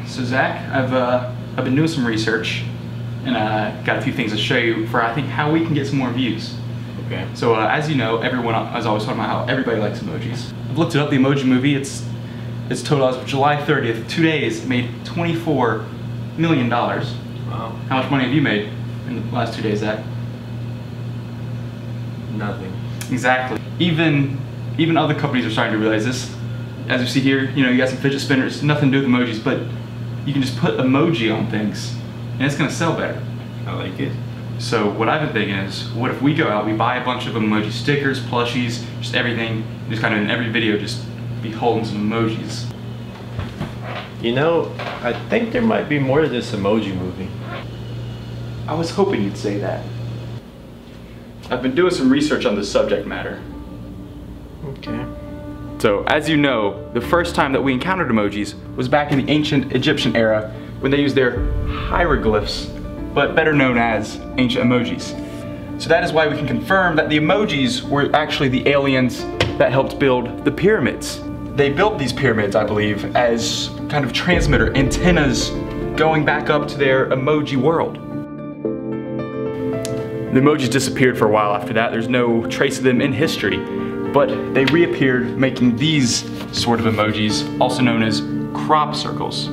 So Zach, I've been doing some research and got a few things to show you for I think how we can get some more views. Okay. So as you know, everyone is always talking about how everybody likes emojis. I've looked it up. The Emoji Movie, its total as of July 30th, 2 days, made $24 million. Wow. How much money have you made in the last 2 days, Zach? Nothing. Exactly. Even other companies are starting to realize this. As you see here, you got some fidget spinners, nothing to do with emojis, but you can just put emoji on things and it's gonna sell better. I like it. So what I've been thinking is, what if we go out, we buy a bunch of emoji stickers, plushies, just everything, just kind of in every video just be holding some emojis. I think there might be more to this Emoji Movie. I was hoping you'd say that. I've been doing some research on this subject matter. Okay. So, as you know, the first time that we encountered emojis was back in the ancient Egyptian era when they used their hieroglyphs, but better known as ancient emojis. So that is why we can confirm that the emojis were actually the aliens that helped build the pyramids. They built these pyramids, I believe, as kind of transmitter antennas going back up to their emoji world. The emojis disappeared for a while after that. There's no trace of them in history, but they reappeared making these sort of emojis, also known as crop circles.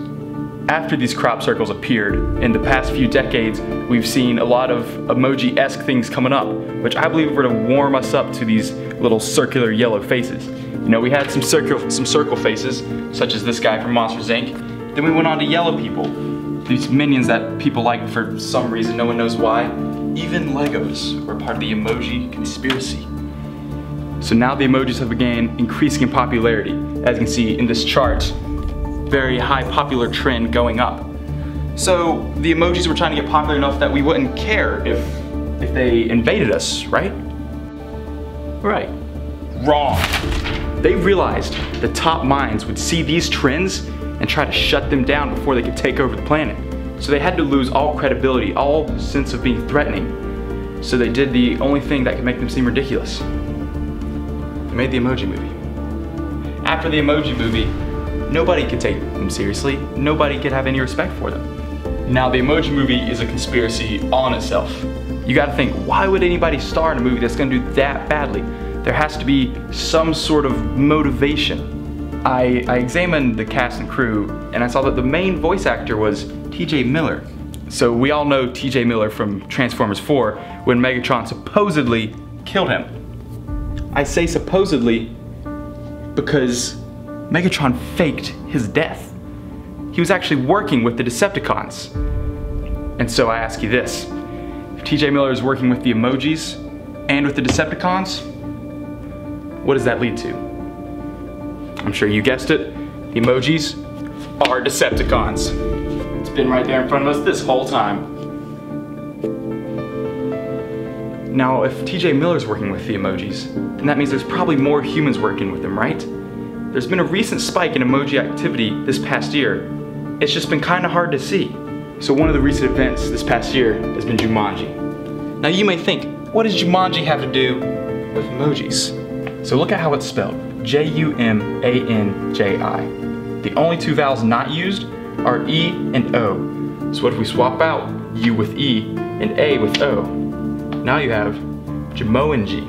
After these crop circles appeared, in the past few decades, we've seen a lot of emoji-esque things coming up, which I believe were to warm us up to these little circular yellow faces. We had some circle faces, such as this guy from Monsters Inc. Then we went on to yellow people, these minions that people like for some reason, no one knows why. Even Legos were part of the Emoji Conspiracy. So now the emojis have begun increasing in popularity. As you can see in this chart, very high popular trend going up. So the emojis were trying to get popular enough that we wouldn't care if they invaded us, right? Right. Wrong. They realized the top minds would see these trends and try to shut them down before they could take over the planet. So they had to lose all credibility, all sense of being threatening. So they did the only thing that could make them seem ridiculous. They made the Emoji Movie. After the Emoji Movie, nobody could take them seriously. Nobody could have any respect for them. Now the Emoji Movie is a conspiracy all in itself. You gotta think, why would anybody star in a movie that's gonna do that badly? There has to be some sort of motivation. I examined the cast and crew and I saw that the main voice actor was TJ Miller. So we all know TJ Miller from Transformers 4 when Megatron supposedly killed him. I say supposedly because Megatron faked his death. He was actually working with the Decepticons. And so I ask you this, if TJ Miller is working with the emojis and with the Decepticons, what does that lead to? I'm sure you guessed it, the emojis are Decepticons. It's been right there in front of us this whole time. Now, if TJ Miller's working with the emojis, then that means there's probably more humans working with them, right? There's been a recent spike in emoji activity this past year. It's just been kind of hard to see. So one of the recent events this past year has been Jumanji. Now you may think, what does Jumanji have to do with emojis? So look at how it's spelled, Jumanji. The only two vowels not used are E and O. So what if we swap out U with E and A with O? Now you have Jumanji.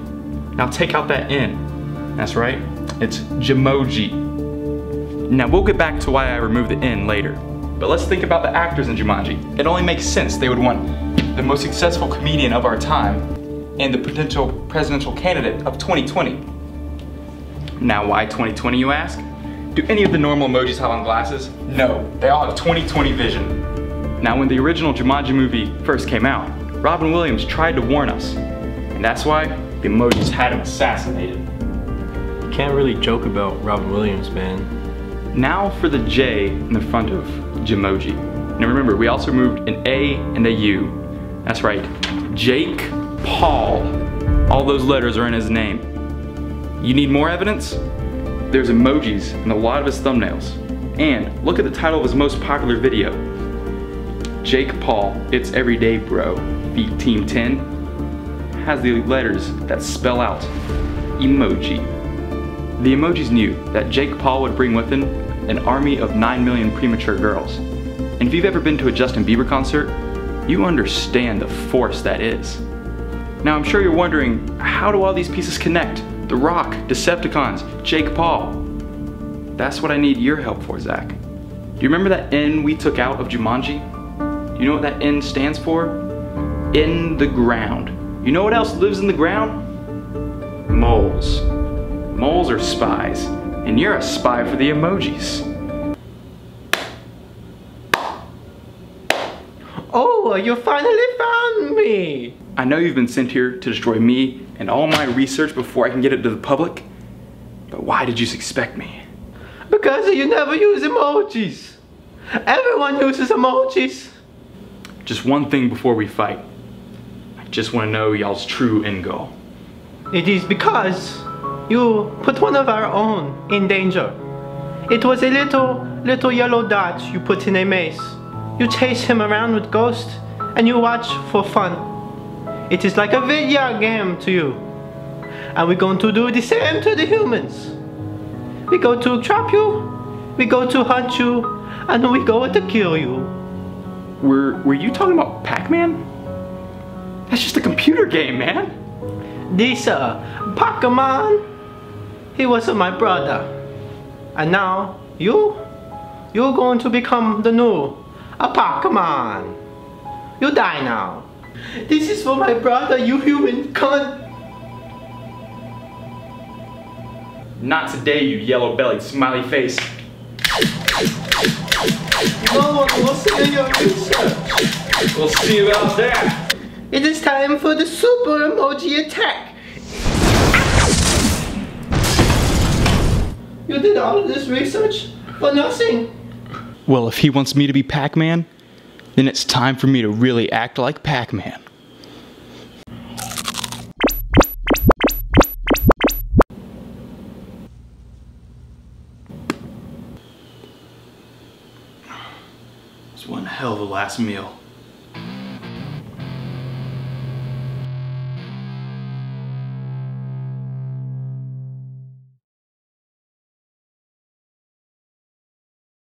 Now take out that N. That's right, it's Jumoji. Now we'll get back to why I removed the N later. But let's think about the actors in Jumanji. It only makes sense they would want the most successful comedian of our time and the potential presidential candidate of 2020. Now why 2020, you ask? Do any of the normal emojis have on glasses? No, they all have 20/20 vision. Now when the original Jumanji movie first came out, Robin Williams tried to warn us, and that's why the emojis had him assassinated. You can't really joke about Robin Williams, man. Now for the J in the front of Jumoji. Now remember, we also removed an A and a U. That's right, Jake Paul. All those letters are in his name. You need more evidence? There's emojis in a lot of his thumbnails. And look at the title of his most popular video. Jake Paul, It's Everyday Bro, Feet Team 10, has the letters that spell out emoji. The emojis knew that Jake Paul would bring with him an army of 9 million premature girls. And if you've ever been to a Justin Bieber concert, you understand the force that is. Now I'm sure you're wondering, how do all these pieces connect? The Rock, Decepticons, Jake Paul. That's what I need your help for, Zach. Do you remember that N we took out of Jumanji? Do you know what that N stands for? In the ground. You know what else lives in the ground? Moles. Moles are spies, and you're a spy for the emojis. Oh, you finally found me! I know you've been sent here to destroy me and all my research before I can get it to the public, but why did you suspect me? Because you never use emojis! Everyone uses emojis! Just one thing before we fight. I just want to know y'all's true end goal. It is because you put one of our own in danger. It was a little yellow dot you put in a maze. You chase him around with Ghost and you watch for fun. It is like a video game to you. And we're going to do the same to the humans. We go to trap you, we go to hunt you, and we go to kill you. Were you talking about Pac-Man? That's just a computer game, man. This Pokemon, he was my brother. And now you're going to become the new Pokemon. You die now. This is for my brother, you human cunt. Not today, you yellow-bellied smiley face. No one will see your research. We'll see about that. It is time for the super emoji attack. You did all of this research for nothing. Well, if he wants me to be Pac-Man, then it's time for me to really act like Pac-Man. It's one hell of a last meal.